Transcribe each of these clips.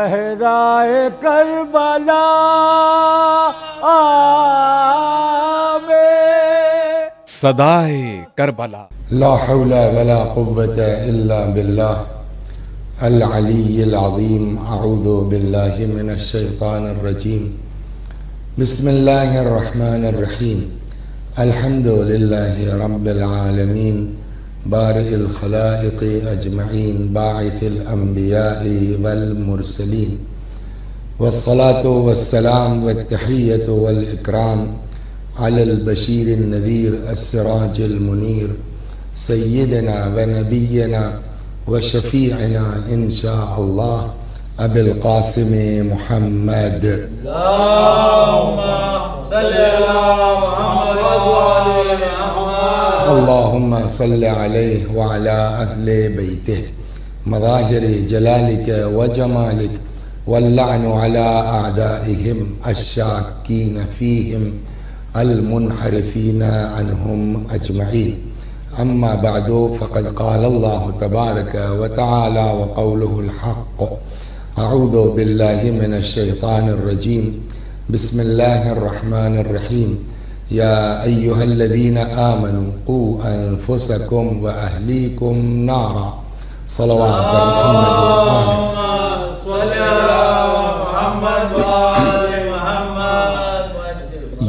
صحرائے کربلا میں صدائے کربلا لا حول ولا قوة الا باللہ العلی العظیم اعوذ باللہ من الشیطان الرجیم بسم اللہ الرحمن الرحیم الحمد للہ رب العالمین بارئ الخلائق اجمعین باعث الانبیاء والمرسلین والصلاة والسلام والتحیۃ والاکرام علی البشیر النذیر السراج المنیر سیدنا و نبینا و شفیعنا انشاء اللہ ابی القاسم محمد اللہم صل علیہ وعلی اہل بیتہ مظاہر جلالک و جمالک واللعن علی اعدائہم الشاکین فیہم المنحرفین عنہم اجمعین اما بعد فقد قال اللہ تبارک و تعالی وقولہ الحق اعوذ باللہ من الشیطان الرجیم بسم اللہ الرحمن الرحیم یا ایہا الذین آمنوا قوا انفسکم و اہلیکم نارا صلوات محمد.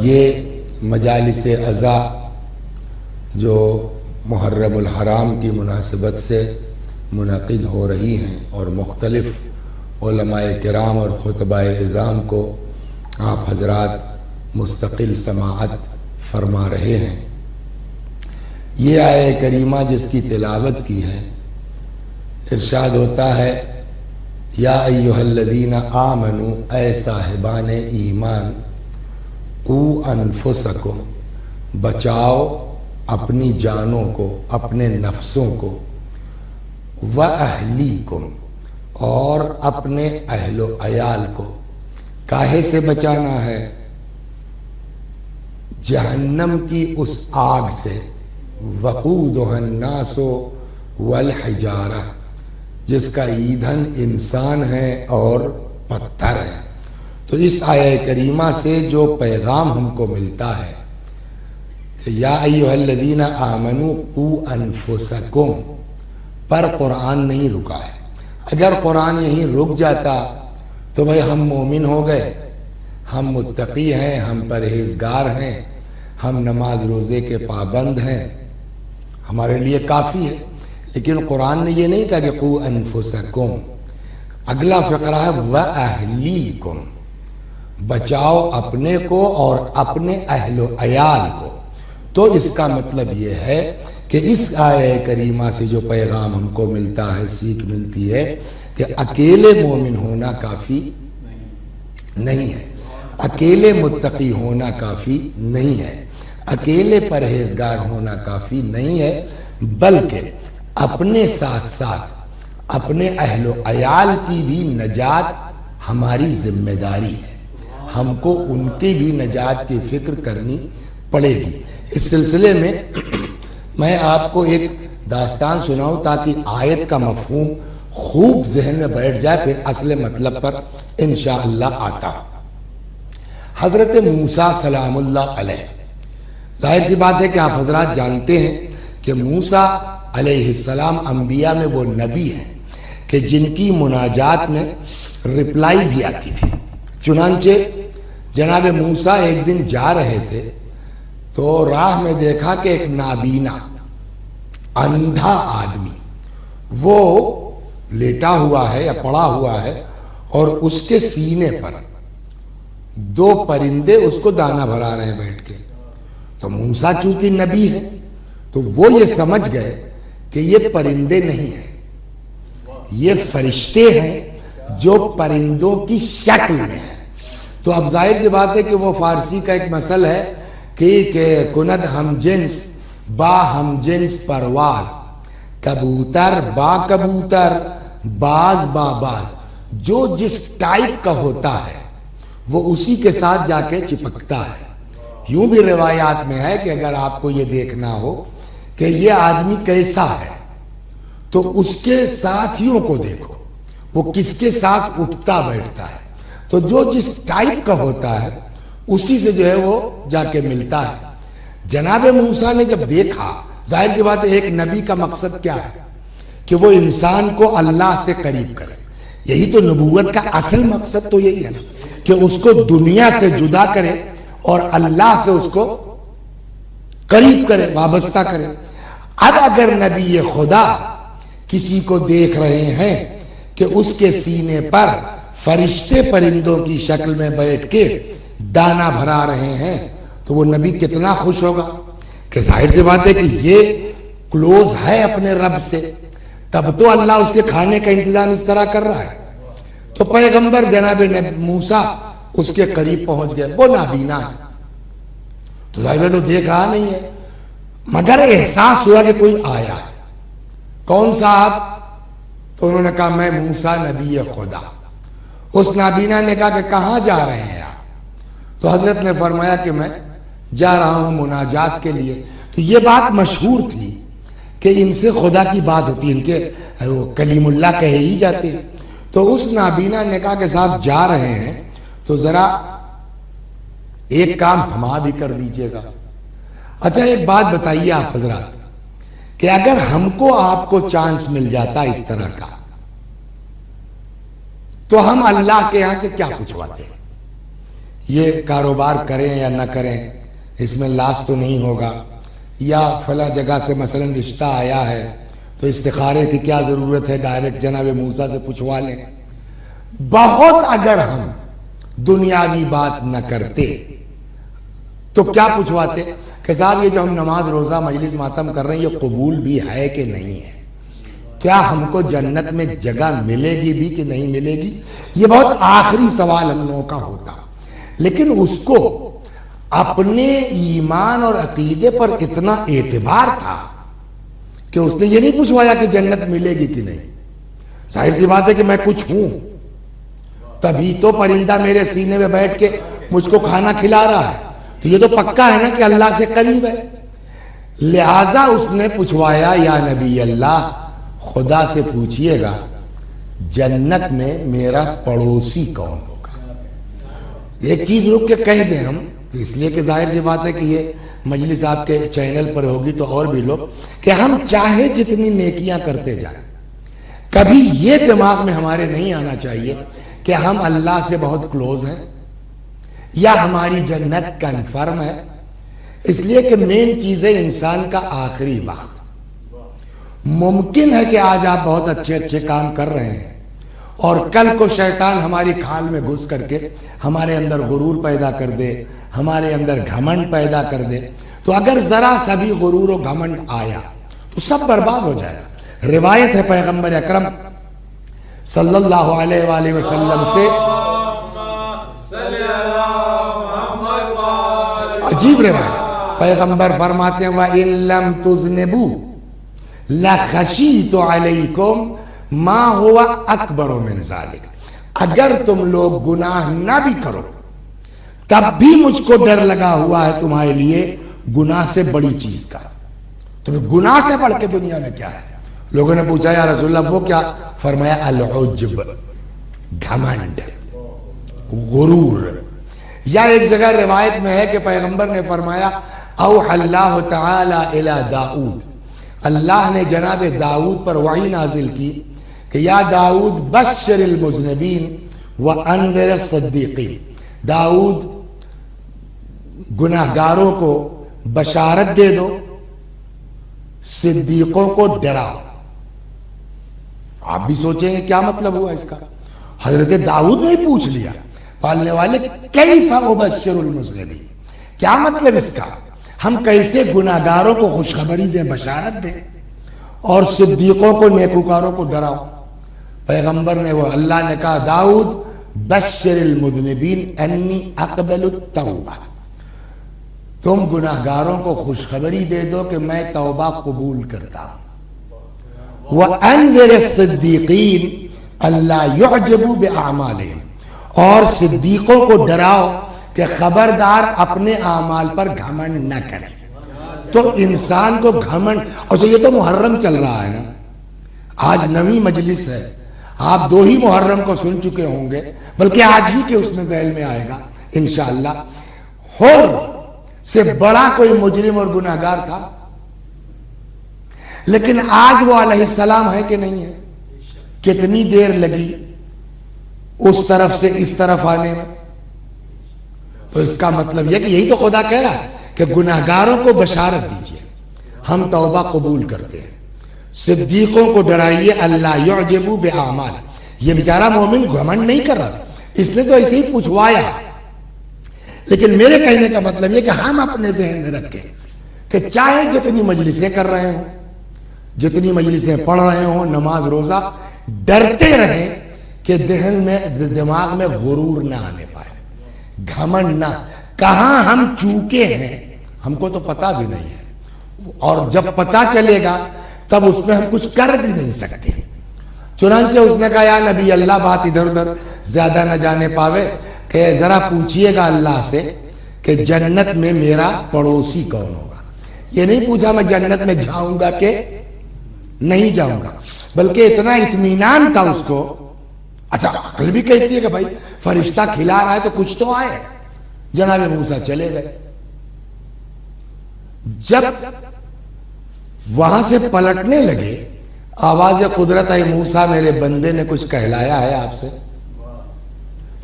یہ مجالس عزا جو محرم الحرام کی مناسبت سے منعقد ہو رہی ہیں اور مختلف علماء کرام اور خطباء اعظام کو آپ حضرات مستقل سماعت فرما رہے ہیں، یہ آیہ کریمہ جس کی تلاوت کی ہے، ارشاد ہوتا ہے یا ایہا الذین آمنوا اے صاحبان ایمان قوا انفسکم بچاؤ اپنی جانوں کو اپنے نفسوں کو وَأَهْلِيكُمْ اور اپنے اہل و عیال کو. کاہے سے بچانا ہے؟ جہنم کی اس آگ سے وقودها الناس والحجارہ جس کا ایندھن انسان ہے اور پتھر ہے. تو اس آیہ کریمہ سے جو پیغام ہم کو ملتا ہے کہ یا ایہا الذین آمنوا قوا انفسکم پر قرآن نہیں رکا ہے. اگر قرآن یہیں رک جاتا تو بھئی ہم مومن ہو گئے، ہم متقی ہیں، ہم پرہیزگار ہیں، ہم نماز روزے کے پابند ہیں، ہمارے لیے کافی ہے. لیکن قرآن نے یہ نہیں کہا کہ قوا انفسکم. اگلا فقرہ ہے وَأَهْلِيكُمْ بچاؤ اپنے کو اور اپنے اہل و عیال کو. تو اس کا مطلب یہ ہے کہ اس آیہ کریمہ سے جو پیغام ہم کو ملتا ہے، سیکھ ملتی ہے کہ اکیلے مومن ہونا کافی نہیں ہے، اکیلے متقی ہونا کافی نہیں ہے، اکیلے پرہیزگار ہونا کافی نہیں ہے، بلکہ اپنے ساتھ ساتھ اپنے اہل و عیال کی بھی نجات ہماری ذمہ داری ہے. ہم کو ان کی بھی نجات کی فکر کرنی پڑے گی. اس سلسلے میں میں آپ کو ایک داستان سناؤں تاکہ آیت کا مفہوم خوب ذہن میں بیٹھ جائے، پھر اصل مطلب پر انشاءاللہ آتا. حضرت موسیٰ سلام اللہ علیہ، ظاہر سی بات ہے کہ آپ حضرات جانتے ہیں کہ موسیٰ علیہ السلام انبیاء میں وہ نبی ہیں کہ جن کی مناجات میں رپلائی بھی آتی تھی. چنانچہ جناب موسیٰ ایک دن جا رہے تھے تو راہ میں دیکھا کہ ایک نابینا اندھا آدمی وہ لیٹا ہوا ہے یا پڑا ہوا ہے اور اس کے سینے پر دو پرندے اس کو دانہ بھرا رہے ہیں بیٹھ کے. تو موسیٰ چونکہ نبی ہے تو وہ یہ سمجھ گئے کہ یہ پرندے نہیں ہیں، یہ فرشتے ہیں جو پرندوں کی شکل میں ہیں. تو اب ظاہر سی بات ہے کہ وہ فارسی کا ایک مثل ہے کہ کند ہم جنس با ہم جنس پرواز، کبوتر با کبوتر باز با باز. جو جس ٹائپ کا ہوتا ہے وہ اسی کے ساتھ جا کے چپکتا ہے. یوں بھی روایات میں ہے کہ اگر آپ کو یہ دیکھنا ہو کہ یہ آدمی کیسا ہے تو اس کے ساتھیوں کو دیکھو، وہ کس کے ساتھ اٹھتا بیٹھتا ہے. تو جو جس ٹائپ کا ہوتا ہے اسی سے جو ہے وہ جا کے ملتا ہے. جناب موسیٰ نے جب دیکھا، ظاہر سی بات ہے ایک نبی کا مقصد کیا ہے کہ وہ انسان کو اللہ سے قریب کرے. یہی تو نبوت کا اصل مقصد تو یہی ہے نا کہ اس کو دنیا سے جدا کرے اور اللہ سے اس کو قریب کرے، وابستہ کرے. اب اگر نبی خدا کسی کو دیکھ رہے ہیں کہ اس کے سینے پر فرشتے پرندوں کی شکل میں بیٹھ کے دانا بھرا رہے ہیں تو وہ نبی کتنا خوش ہوگا کہ ظاہر سی بات ہے کہ یہ کلوز ہے اپنے رب سے، تب تو اللہ اس کے کھانے کا انتظام اس طرح کر رہا ہے. تو پیغمبر جناب موسیٰ اس کے قریب پہنچ گئے. وہ نابینا ہے تو ظاہر تو دیکھ رہا نہیں ہے، مگر احساس ہوا کہ کوئی آیا ہے. کون سا آپ؟ تو انہوں نے کہا میں موسیٰ نبی خدا. اس نابینا نے کہا کہ کہاں جا رہے ہیں آپ؟ تو حضرت نے فرمایا کہ میں جا رہا ہوں مناجات کے لیے. تو یہ بات مشہور تھی کہ ان سے خدا کی بات ہوتی ہے، ان کے کلیم اللہ کہے ہی جاتے ہیں. تو اس نابینا نے کہا کہ صاحب جا رہے ہیں تو ذرا ایک کام ہما بھی کر دیجئے گا. اچھا ایک بات بتائیے آپ حضرات کہ اگر ہم کو آپ کو چانس مل جاتا اس طرح کا تو ہم اللہ کے یہاں سے کیا پوچھواتے ہیں؟ یہ کاروبار کریں یا نہ کریں، اس میں لاس تو نہیں ہوگا، یا فلاں جگہ سے مثلا رشتہ آیا ہے تو استخارے کی کیا ضرورت ہے، ڈائریکٹ جناب موسیٰ سے پوچھوا لیں. بہت اگر ہم دنیاوی بات نہ کرتے تو کیا پوچھواتے کہ صاحب یہ جو ہم نماز روزہ مجلس ماتم کر رہے ہیں یہ قبول بھی ہے کہ نہیں ہے، کیا ہم کو جنت میں جگہ ملے گی بھی کہ نہیں ملے گی. یہ بہت آخری سوال ہم لوگوں کا ہوتا. لیکن اس کو اپنے ایمان اور عقیدے پر اتنا اعتبار تھا کہ اس نے یہ نہیں پوچھوایا کہ جنت ملے گی کہ نہیں. ظاہر سی بات ہے کہ میں کچھ ہوں تبھی تو پرندہ میرے سینے میں بیٹھ کے مجھ کو کھانا کھلا رہا ہے، تو یہ تو پکا ہے نا کہ اللہ سے قریب ہے. لہٰذا اس نے پوچھوایا یا نبی اللہ خدا سے پوچھئے گا جنت میں میرا پڑوسی کون ہوگا. ایک چیز رک کے کہہ دیں ہم، اس لیے کہ ظاہر سی بات ہے کہ یہ مجلس آپ کے چینل پر ہوگی تو اور بھی لوگ، کہ ہم چاہے جتنی نیکیاں کرتے جائیں کبھی یہ دماغ میں ہمارے نہیں آنا چاہیے کہ ہم اللہ سے بہت کلوز ہیں یا ہماری جنت کنفرم ہے. اس لیے کہ مین چیز ہے انسان کا آخری وقت. ممکن ہے کہ آج آپ بہت اچھے اچھے کام کر رہے ہیں اور کل کو شیطان ہماری کھال میں گھس کر کے ہمارے اندر غرور پیدا کر دے، ہمارے اندر گھمنڈ پیدا کر دے. تو اگر ذرا سا بھی غرور و گھمنڈ آیا تو سب برباد ہو جائے گا. روایت ہے پیغمبر اکرم صلی اللہ علیہ وآلہ وسلم سے، عجیب روایت، پیغمبر فرماتے ہیں وَإِن لَمْ تُذْنِبُوا لَخَشِيتُ عَلَيْكُمْ مَا هُوَ أَكْبَرُ مِنْ ذَلِكَ. اگر تم لوگ گناہ نہ بھی کرو تب بھی مجھ کو ڈر لگا ہوا ہے تمہارے لیے گناہ سے بڑی چیز کا. تمہیں گناہ سے بڑھ کے دنیا میں کیا ہے؟ لوگوں نے پوچھا یا رسول اللہ وہ کیا؟ فرمایا العجب، گھمنڈ، غرور. یا ایک جگہ روایت میں ہے کہ پیغمبر نے فرمایا اوحى اللہ تعالی الی داؤد، اللہ نے جناب داؤد پر وحی نازل کی کہ یا داؤد بشر المذنبین وانذر الصدیقین. داؤد گناہگاروں کو بشارت دے دو، صدیقوں کو ڈراؤ. آپ بھی سوچیں گے کیا مطلب ہوا اس کا؟ حضرت داؤد نے پوچھ لیا پالنے والے کیف ابشر المذنبین، کیا مطلب اس کا؟ ہم کیسے گناہگاروں کو خوشخبری دیں، بشارت دیں اور صدیقوں کو نیکوکاروں کو ڈراؤ؟ پیغمبر نے وہ اللہ نے کہا داؤد بشر المذنبین انی اقبل التوبہ، تم گناہگاروں کو خوشخبری دے دو کہ میں توبہ قبول کرتا ہوں. وَأَنذِرِ الصِّدِّيقِينَ أَلَّا يُعْجَبُوا بِأَعْمَالِهِمْ، اور صدیقوں کو ڈراؤ کہ خبردار اپنے اعمال پر گھمنڈ نہ کریں. تو انسان کو گھمنڈ، اور یہ تو محرم چل رہا ہے نا، آج نویں مجلس ہے، آپ 2 ہی محرم کو سن چکے ہوں گے، بلکہ آج ہی کے اس میں ذہن میں آئے گا انشاءاللہ، حر سے بڑا کوئی مجرم اور گناہگار تھا؟ لیکن آج وہ علیہ السلام ہے کہ نہیں ہے؟ کتنی دیر لگی اس طرف سے اس طرف آنے میں؟ تو اس کا مطلب یہ کہ یہی تو خدا کہہ رہا ہے کہ گناہگاروں کو بشارت دیجئے، ہم توبہ قبول کرتے ہیں، صدیقوں کو ڈرائیے اللہ یعجبوا باعمال۔ یہ بیچارہ مومن گھمنڈ نہیں کر رہا، اس نے تو ایسے ہی پوچھوایا، لیکن میرے کہنے کا مطلب یہ کہ ہم اپنے ذہن میں رکھیں کہ چاہے جتنی مجلسیں کر رہے ہوں، جتنی مجلسیں پڑھ رہے ہوں، نماز روزہ، ڈرتے رہیں کہ ذہن میں دماغ میں غرور نہ آنے پائے، گھمنڈ نہ۔ کہاں ہم چوکے ہیں ہم کو تو پتہ بھی نہیں ہے، اور جب پتہ چلے گا تب اس میں ہم کچھ کر بھی نہیں سکتے۔ چنانچہ اس نے کہا یا نبی اللہ، بات ادھر ادھر زیادہ نہ جانے پاوے، کہ ذرا پوچھئے گا اللہ سے کہ جنت میں میرا پڑوسی کون ہوگا۔ یہ نہیں پوچھا میں جنت میں جاؤں گا کہ نہیں جاؤں گا، بلکہ اتنا اطمینان تھا اس کو۔ اچھا عقل بھی کہتی ہے کہ بھائی فرشتہ کھلا رہا ہے تو کچھ تو آئے۔ جناب موسیٰ چلے گئے، جب وہاں سے پلٹنے لگے آواز قدرت آئی، موسیٰ میرے بندے نے کچھ کہلایا ہے آپ سے؟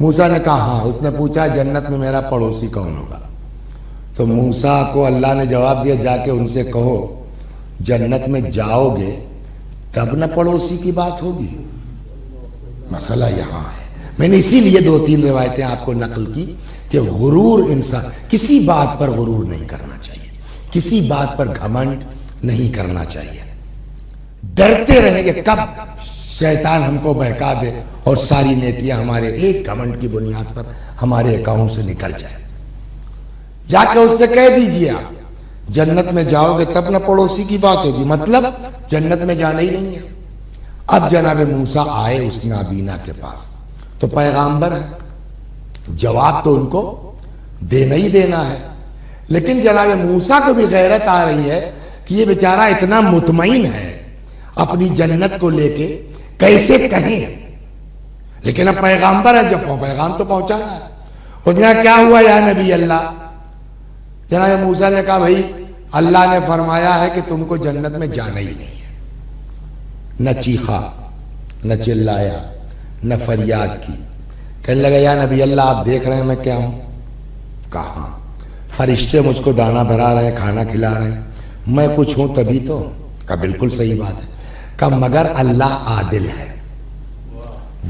موسیٰ نے کہا ہاں۔ اس نے پوچھا جنت میں میرا پڑوسی کون ہوگا؟ تو موسیٰ کو اللہ نے جواب دیا جا کے ان سے کہو جنت میں جاؤ گے تب نہ پڑوسی کی بات ہوگی۔ مسئلہ یہاں ہے۔ میں نے اسی لیے 2-3 روایتیں آپ کو نقل کی کہ غرور، انسان کسی بات پر غرور نہیں کرنا چاہیے، کسی بات پر گھمنڈ نہیں کرنا چاہیے، ڈرتے رہیں کہ کب شیطان ہم کو بہکا دے اور ساری نیکیاں ہمارے ایک گھمنڈ کی بنیاد پر ہمارے اکاؤنٹ سے نکل جائے۔ جا کے اس سے کہہ دیجئے آپ جنت میں جاؤ گے تب نہ پڑوسی کی بات ہوگی، مطلب جنت میں جانا ہی نہیں ہے۔ اب جناب موسیٰ آئے اس نابینا کے پاس، تو پیغامبر ہے، جواب تو ان کو دینا ہی دینا ہے، لیکن جناب موسیٰ کو بھی غیرت آ رہی ہے کہ یہ بیچارہ اتنا مطمئن ہے اپنی جنت کو لے کے، کیسے کہیں؟ لیکن اب پیغامبر ہے، جب پیغام تو پہنچانا ہے۔ اس نے کیا ہوا یا نبی اللہ؟ جناب موسیٰ نے کہا بھائی اللہ نے فرمایا ہے کہ تم کو جنت میں جانا ہی نہیں ہے۔ نہ چیخا، نہ چلایا، نہ فریاد کی، کہنے لگا یا نبی اللہ آپ دیکھ رہے ہیں میں کیا ہوں؟ کہاں فرشتے مجھ کو دانا بھرا رہے ہیں، کھانا کھلا رہے ہیں، میں کچھ ہوں تبھی تو؟ کہا بالکل صحیح بات ہے۔ کہا مگر اللہ عادل ہے،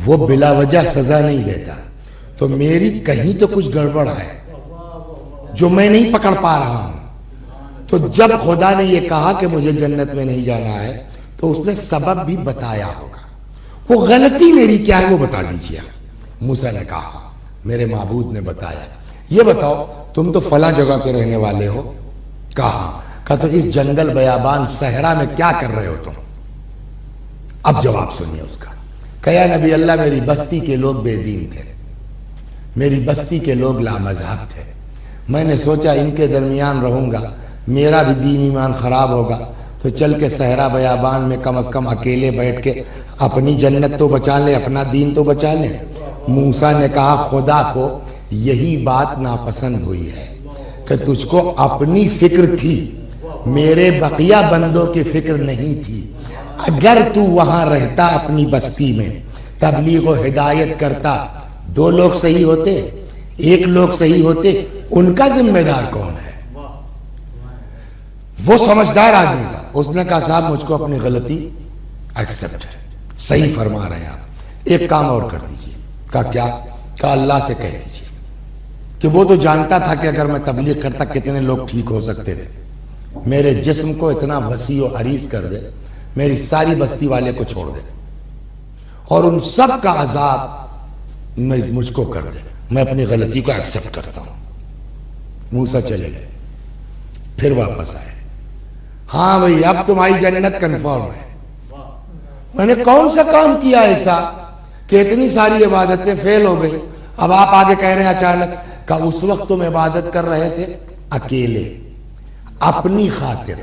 وہ بلا وجہ سزا نہیں دیتا، تو میری کہیں تو کچھ گڑبڑ ہے جو میں نہیں پکڑ پا رہا ہوں۔ تو جب خدا نے یہ کہا کہ مجھے جنت میں نہیں جانا ہے تو اس نے سبب بھی بتایا ہوگا، وہ غلطی میری کیا ہے وہ بتا دیجیے۔ موسیٰ نے کہا میرے معبود نے بتایا، یہ بتاؤ تم تو فلاں جگہ کے رہنے والے ہو؟ کہا تو اس جنگل بیابان صحرا میں کیا کر رہے ہو تم؟ اب جواب سنیے اس کا۔ کہا نبی اللہ میری بستی کے لوگ بے دین تھے، میری بستی کے لوگ لامذہب تھے، میں نے سوچا ان کے درمیان رہوں گا میرا بھی دین ایمان خراب ہوگا، تو چل کے صحرا بیابان میں کم از کم اکیلے بیٹھ کے اپنی جنت تو بچا لیں، اپنا دین تو بچا لیں۔ موسیٰ نے کہا خدا کو یہی بات ناپسند ہوئی ہے کہ تجھ کو اپنی فکر تھی، میرے بقیہ بندوں کی فکر نہیں تھی۔ اگر تو وہاں رہتا اپنی بستی میں، تبلیغ و ہدایت کرتا، 2 لوگ صحیح ہوتے، 1 لوگ صحیح ہوتے، ان کا ذمہ دار کون ہے؟ وہ سمجھدار آدمی تھا۔ اس نے کہا صاحب مجھ کو اپنی غلطی ایکسپٹ ہے، صحیح فرما رہے ہیں آپ، ایک کام اور کر دیجئے۔ کہا کیا؟ کہا اللہ سے کہہ دیجئے کہ وہ تو جانتا تھا کہ اگر میں تبلیغ کرتا کتنے لوگ ٹھیک ہو سکتے تھے، میرے جسم کو اتنا وسیع و عریض کر دے، میری ساری بستی والے کو چھوڑ دے اور ان سب کا عذاب مجھ کو کر دے، میں اپنی غلطی کو ایکسپٹ کرتا ہوں۔ موسیٰ چلے گئے، پھر واپس آئے، ہاں بھئی اب تمہاری جنت کنفرم ہے۔ میں نے کون سا کام کیا ایسا کہ اتنی ساری عبادتیں فیل ہو گئی؟ اب آپ آگے کہہ رہے ہیں اچانک۔ کہ اس وقت تم عبادت کر رہے تھے اکیلے، اپنی خاطر،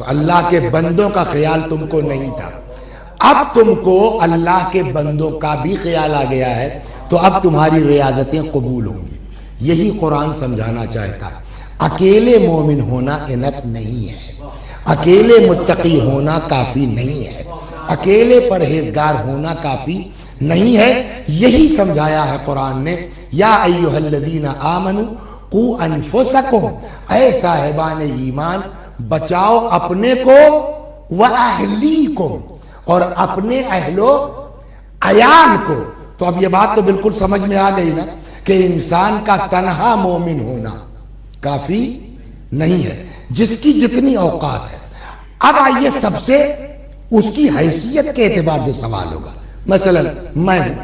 اللہ کے بندوں کا خیال تم کو نہیں تھا۔ اب تم کو اللہ کے بندوں کا بھی خیال آ گیا ہے تو اب تمہاری ریاضتیں قبول ہوں گی. یہی قرآن سمجھانا چاہتا ہے. اکیلے مومن ہونا انف نہیں ہے, اکیلے متقی ہونا کافی نہیں ہے, اکیلے پرہیزگار ہونا کافی نہیں ہے. یہی سمجھایا ہے قرآن نے. یا ایھا الذین آمنوا قوا انفسکم, اے صاحبان ایمان بچاؤ اپنے کو, واہلیکم, اور اپنے اہل و عیال کو. تو اب یہ بات تو بالکل سمجھ میں آ گئی نا کہ انسان کا تنہا مومن ہونا کافی نہیں ہے, جس کی جتنی اوقات ہے. اب آئیے سب سے اس کی حیثیت کے اعتبار سے سوال ہوگا. مثلا میں ہوں,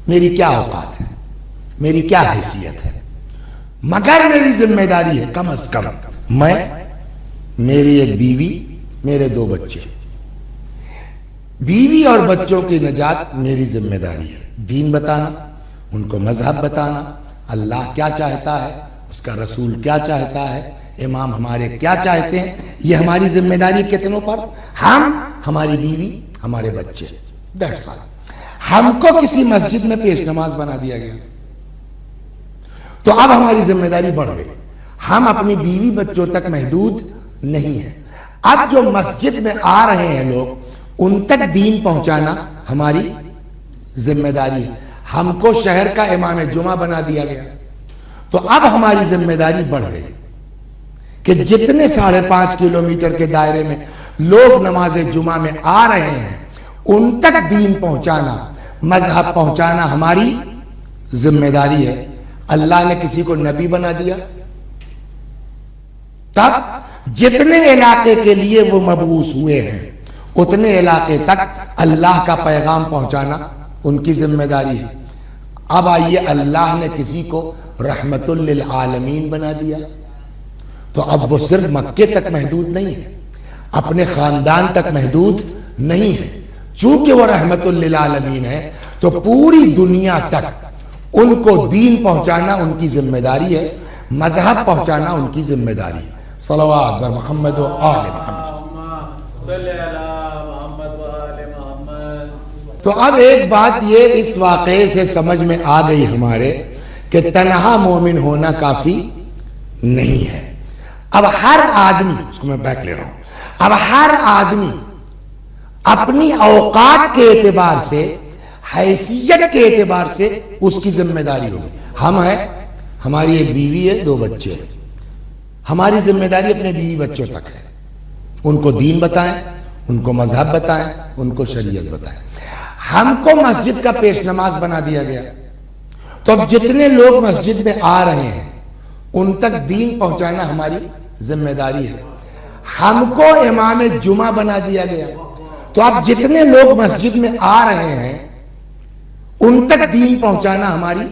میری کیا اوقات ہے, میری کیا حیثیت ہے, مگر میری ذمہ داری ہے کم از کم میں, میری ایک بیوی, میرے 2 بچے. بیوی اور بچوں کی نجات میری ذمہ داری ہے. دین بتانا, ان کو مذہب بتانا, اللہ کیا چاہتا ہے, اس کا رسول کیا چاہتا ہے, امام ہمارے کیا چاہتے ہیں, یہ ہماری ذمہ داری. کتنوں پر؟ ہم, ہماری بیوی, ہمارے بچے. That's all. ہم کو کسی مسجد میں پیش نماز بنا دیا گیا تو اب ہماری ذمہ داری بڑھ گئی. ہم اپنی بیوی بچوں تک محدود نہیں ہیں. اب جو مسجد میں آ رہے ہیں لوگ, ان تک دین پہنچانا ہماری ذمہ داری ہے. ہم کو شہر کا امام جمعہ بنا دیا گیا تو اب ہماری ذمہ داری بڑھ گئی کہ جتنے 5.5 کلومیٹر کے دائرے میں لوگ نماز جمعہ میں آ رہے ہیں ان تک دین پہنچانا, مذہب پہنچانا ہماری ذمہ داری ہے. اللہ نے کسی کو نبی بنا دیا, تب جتنے علاقے کے لیے وہ مبعوث ہوئے ہیں اتنے علاقے تک اللہ کا پیغام پہنچانا ان کی ذمہ داری ہے. اب آئیے, اللہ نے کسی کو رحمت للعالمین بنا دیا تو اب وہ صرف مکے تک محدود نہیں ہے, اپنے خاندان تک محدود نہیں ہے. چونکہ وہ رحمت للعالمین ہے تو پوری دنیا تک ان کو دین پہنچانا ان کی ذمہ داری ہے, مذہب پہنچانا ان کی ذمہ داری ہے. صلوات بر محمد و آل محمد. تو اب ایک بات یہ اس واقعے سے سمجھ میں آ گئی ہمارے کہ تنہا مومن ہونا کافی نہیں ہے. اب ہر آدمی, اس کو میں بیک لے رہا ہوں, اب ہر آدمی اپنی اوقات کے اعتبار سے, حیثیت کے اعتبار سے اس کی ذمہ داری ہوگی. ہم ہیں, ہماری ایک بیوی ہے, 2 بچے ہیں, ہماری ذمہ داری اپنے بیوی بچوں تک ہے. ان کو دین بتائیں, ان کو مذہب بتائیں, ان کو شریعت بتائیں. ہم کو مسجد کا پیش نماز بنا دیا گیا تو اب جتنے لوگ مسجد میں آ رہے ہیں ان تک دین پہنچانا ہماری ذمہ داری ہے. ہم کو امام جمعہ بنا دیا گیا تو اب جتنے لوگ مسجد میں آ رہے ہیں ان تک دین پہنچانا ہماری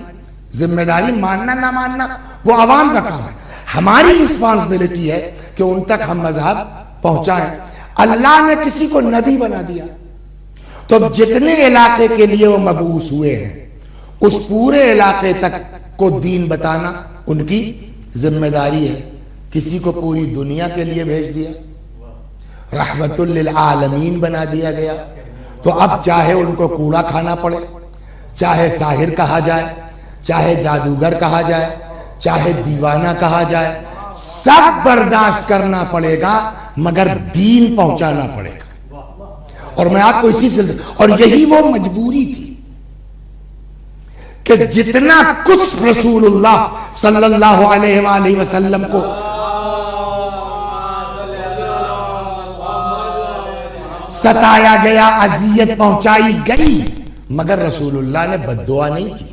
ذمہ داری. ماننا نہ ماننا وہ عوام کا کام ہے, ہماری رسپانسبلٹی ہے کہ ان تک ہم مذہب پہنچائیں. اللہ نے کسی کو نبی بنا دیا تو جتنے علاقے کے لیے وہ مبعوث ہوئے ہیں اس پورے علاقے تک کو دین بتانا ان کی ذمہ داری ہے. کسی کو پوری دنیا کے لیے بھیج دیا, رحمت للعالمین بنا دیا گیا تو اب چاہے ان کو کوڑا کھانا پڑے, چاہے ساحر کہا جائے, چاہے جادوگر کہا جائے, چاہے دیوانہ کہا جائے, سب برداشت کرنا پڑے گا مگر دین پہنچانا پڑے گا. اور میں آپ کو اسی سے, اور یہی وہ مجبوری تھی کہ جتنا کچھ رسول اللہ صلی اللہ علیہ وآلہ وسلم کو ستایا گیا, اذیت پہنچائی گئی, مگر رسول اللہ نے بد دعا نہیں کی.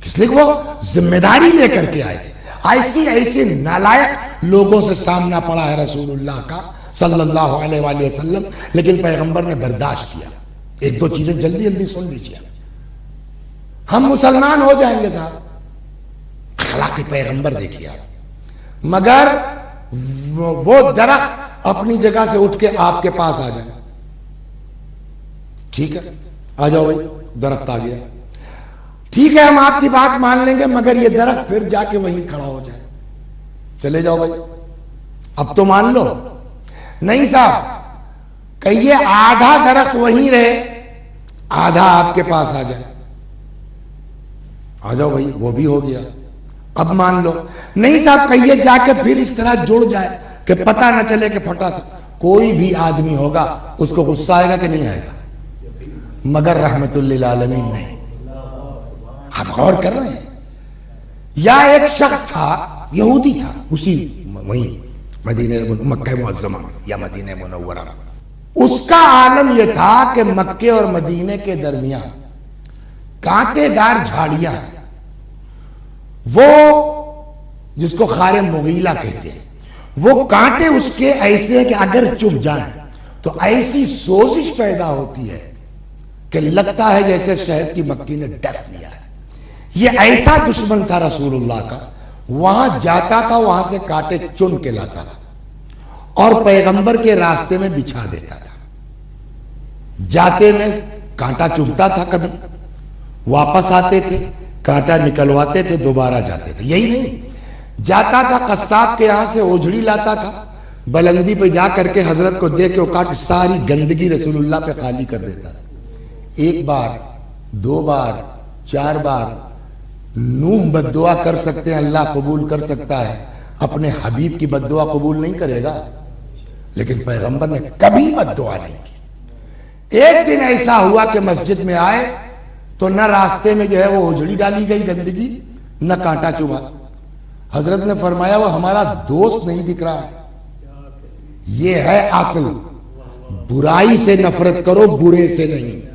اس لیے وہ ذمہ داری لے کر کے آئے تھے. ایسی نالائق لوگوں سے سامنا پڑا ہے رسول اللہ کا صلی اللہ علیہ وآلہ وسلم, لیکن پیغمبر نے برداشت کیا. 1-2 چیزیں جلدی جلدی سن لیجیے. ہم مسلمان ہو جائیں گے صاحب, اخلاق پیغمبر دیکھیے آپ, مگر وہ درخت اپنی جگہ سے اٹھ کے آپ کے پاس آ جائے. ٹھیک ہے, آ جاؤ بھائی, درخت آ گیا, ٹھیک ہے ہم آپ کی بات مان لیں گے, مگر یہ درخت پھر جا کے وہیں کھڑا ہو جائے. چلے جاؤ بھائی, اب تو مان لو. نہیں صاحب, کہیے آدھا درخت وہیں رہے، آدھا آپ کے پاس آ جائے، آ جاؤ بھائی، وہ بھی ہو گیا، اب مان لو۔ نہیں صاحب، کہیے جا کے پھر اس طرح جڑ جائے کہ پتہ نہ چلے کہ پھٹا تھا۔ کوئی بھی آدمی ہوگا اس کو غصہ آئے گا کہ نہیں آئے گا؟ مگر رحمت للعالمین نہیں۔ آپ غور کر رہے ہیں؟ یا ایک شخص تھا، یہودی تھا، اسی وہیں مدینہ مکہ معظمہ میں یا مدینہ منورہ میں، اس کا عالم یہ تھا کہ مکے اور مدینے کے درمیان کانٹے دار جھاڑیاں ہیں، وہ جس کو خار مغیلہ کہتے ہیں، وہ کانٹے اس کے ایسے ہیں کہ اگر چبھ جائیں تو ایسی سوزش پیدا ہوتی ہے کہ لگتا ہے جیسے شہد کی مکھی نے ڈس دیا ہے۔ یہ ایسا دشمن تھا رسول اللہ کا، وہاں جاتا تھا، وہاں سے کانٹے چن کے لاتا تھا اور پیغمبر کے راستے میں بچھا دیتا تھا۔ جاتے میں کانٹا چبھتا تھا، کبھی واپس آتے تھے، کانٹا نکلواتے تھے، دوبارہ جاتے تھے۔ یہی نہیں، جاتا تھا قصاب کے یہاں سے اوجھڑی لاتا تھا، بلندی پہ جا کر کے حضرت کو دے کے وہ کاٹ ساری گندگی رسول اللہ پہ خالی کر دیتا تھا۔ ایک بار، دو بار، چار بار نوح بد دعا کر سکتے ہیں، اللہ قبول کر سکتا ہے، اپنے حبیب کی بد دعا قبول نہیں کرے گا، لیکن پیغمبر نے کبھی بد دعا نہیں کی۔ ایک دن ایسا ہوا کہ مسجد میں آئے تو نہ راستے میں جو ہے وہ اجڑی ڈالی گئی گندگی، نہ کانٹا چبھا۔ حضرت نے فرمایا وہ ہمارا دوست نہیں دکھ رہا ہے۔ یہ ہے اصل، برائی سے نفرت کرو، برے سے نہیں،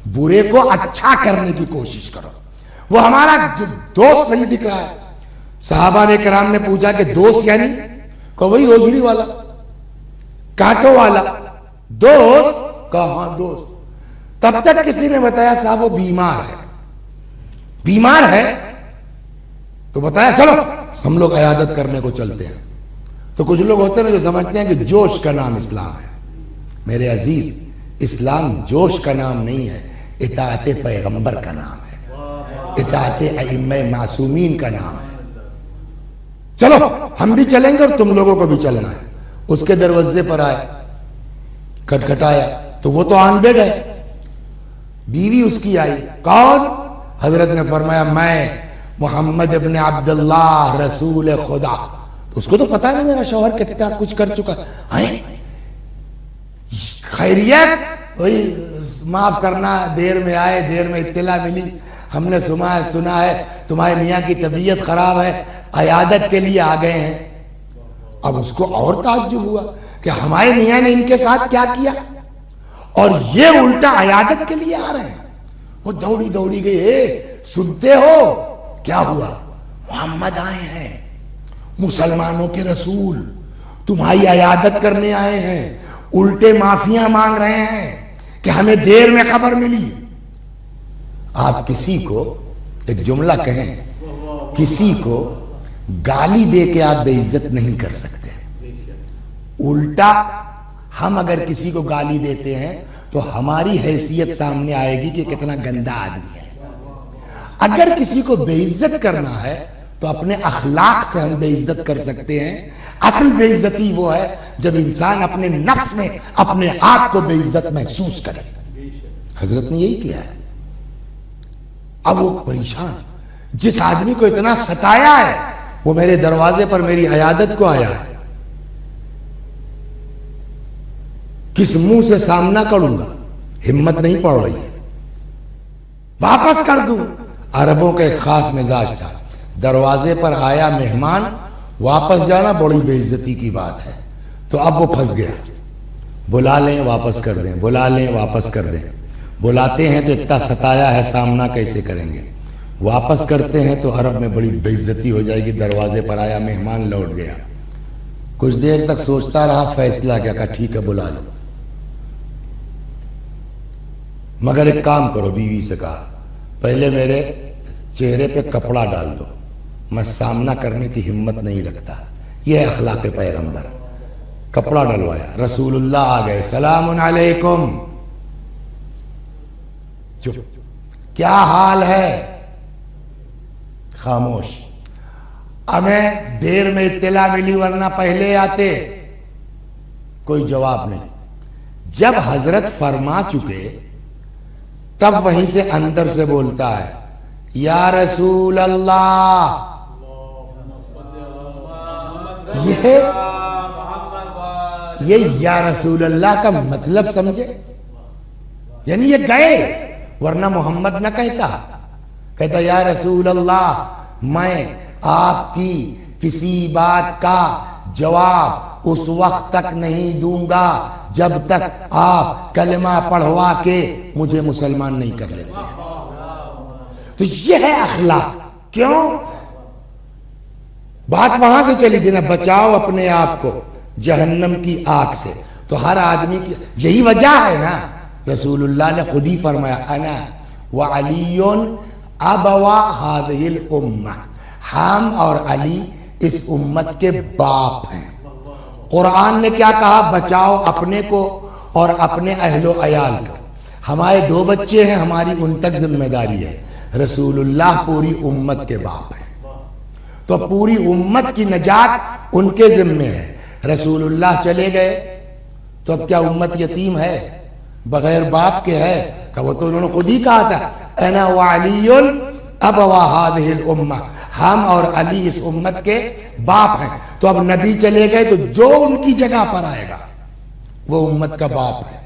برے کو اچھا کرنے کی کوشش کرو۔ وہ ہمارا دوست نہیں دکھ رہا ہے۔ صحابہ نے کرام نے پوچھا کہ دوست یعنی؟ کہ وہی اوجھڑی والا، کانٹوں والا دوست۔ کہا ہاں دوست۔ تب تک کسی نے بتایا صاحب وہ بیمار ہے۔ بیمار ہے تو بتایا چلو ہم لوگ عیادت کرنے کو چلتے ہیں۔ تو کچھ لوگ ہوتے ہیں جو سمجھتے ہیں کہ جوش کا نام اسلام ہے۔ میرے عزیز، اسلام جوش کا نام نہیں ہے، اطاعت پیغمبر کا نام ہے، اطاعت ائمہ معصومین کا نام ہے۔ چلو ہم بھی چلیں گے اور تم لوگوں کو بھی چلنا ہے۔ اس کے دروازے پر آئے، کھٹکھٹایا تو وہ تو آن بیڈ ہے، بیوی اس کی آئی۔ کون؟ حضرت نے فرمایا میں محمد ابن عبداللہ رسول خدا۔ تو اس کو تو پتا نہیں میرا شوہر کتنا کچھ کر چکا ہے۔ خیریت؟ وہی معاف کرنا، دیر میں آئے، دیر میں اطلاع ملی، ہم نے سنا ہے تمہارے میاں کی طبیعت خراب ہے، عیادت کے لیے آ گئے ہیں۔ اب اس کو اور تعجب ہوا کہ ہمارے میاں نے ان کے ساتھ کیا کیا اور یہ الٹا عیادت کے لیے آ رہے ہیں۔ وہ دوڑی دوڑی گئی، اے سنتے ہو کیا ہوا؟ محمد آئے ہیں، مسلمانوں کے رسول، تمہاری عیادت کرنے آئے ہیں، الٹے معافیاں مانگ رہے ہیں کہ ہمیں دیر میں خبر ملی۔ آپ کسی کو ایک جملہ کہیں، کسی کو گالی دے کے آپ بے عزت نہیں کر سکتے۔ الٹا ہم اگر کسی کو گالی دیتے ہیں تو ہماری حیثیت سامنے آئے گی کہ کتنا گندا آدمی ہے۔ اگر کسی کو بے عزت کرنا ہے تو اپنے اخلاق سے ہم بے عزت کر سکتے ہیں۔ اصل بے عزتی وہ ہے جب انسان اپنے نفس میں اپنے آپ کو بے عزت محسوس کرے۔ حضرت نے یہی کیا ہے۔ اب وہ پریشان، جس آدمی کو اتنا ستایا ہے وہ میرے دروازے پر میری عیادت کو آیا ہے، کس منہ سے سامنا کروں گا؟ ہمت نہیں پڑ رہی ہے، واپس کر دوں۔ عربوں کا ایک خاص مزاج تھا، دروازے پر آیا مہمان، واپس جانا بڑی بے عزتی کی بات ہے۔ تو اب وہ پھنس گیا، بلا لیں واپس کر دیں، بلا لیں واپس کر دیں، بلاتے ہیں تو اتنا ستایا ہے سامنا کیسے کریں گے، واپس کرتے ہیں تو عرب میں بڑی بے عزتی ہو جائے گی۔ دروازے پر آیا مہمان لوٹ گیا، کچھ دیر تک سوچتا رہا، فیصلہ کیا، کہا ٹھیک ہے بلا لو، مگر ایک کام کرو، بیوی سے کہا پہلے میرے چہرے پہ کپڑا ڈال دو، میں سامنا کرنے کی ہمت نہیں رکھتا۔ یہ ہے اخلاق پیغمبر۔ کپڑا ڈلوایا، رسول اللہ آ گئے، سلام علیکم۔ چپ، کیا حال ہے؟ خاموش۔ ہمیں دیر میں اطلاع ملی ورنہ پہلے آتے۔ کوئی جواب نہیں۔ جب حضرت فرما چکے تب وہیں سے اندر سے بولتا ہے یا رسول اللہ. یہ یا رسول اللہ کا مطلب سمجھے، یعنی یہ گئے، ورنہ محمد نہ کہتا یا رسول اللہ میں آپ کی کسی بات کا جواب اس وقت تک نہیں دوں گا جب تک آپ کلمہ پڑھوا کے مجھے مسلمان نہیں کر لیتے. تو یہ ہے اخلاق. کیوں؟ بات وہاں سے چلی تھی نا، بچاؤ اپنے آپ کو جہنم کی آگ سے. تو ہر آدمی کی یہی وجہ ہے نا، رسول اللہ نے خود ہی فرمایا انا وعلی ابوا هذه الامہ، ہم اور علی اس امت کے باپ ہیں. قرآن نے کیا کہا؟ بچاؤ اپنے کو اور اپنے اہل و عیال کو. ہمارے 2 بچے ہیں، ہماری ان تک ذمہ داری ہے. رسول اللہ پوری امت کے باپ ہیں، تو پوری امت کی نجات ان کے ذمے ہے. رسول اللہ چلے گئے تو اب کیا امت یتیم ہے، بغیر باپ کے ہے؟ کہ وہ تو انہوں نے خود ہی کہا تھا انا وعلی ابوا هذه الامہ، ہم اور علی اس امت کے باپ ہیں. تو اب نبی چلے گئے تو جو ان کی جگہ پر آئے گا وہ امت کا باپ ہے.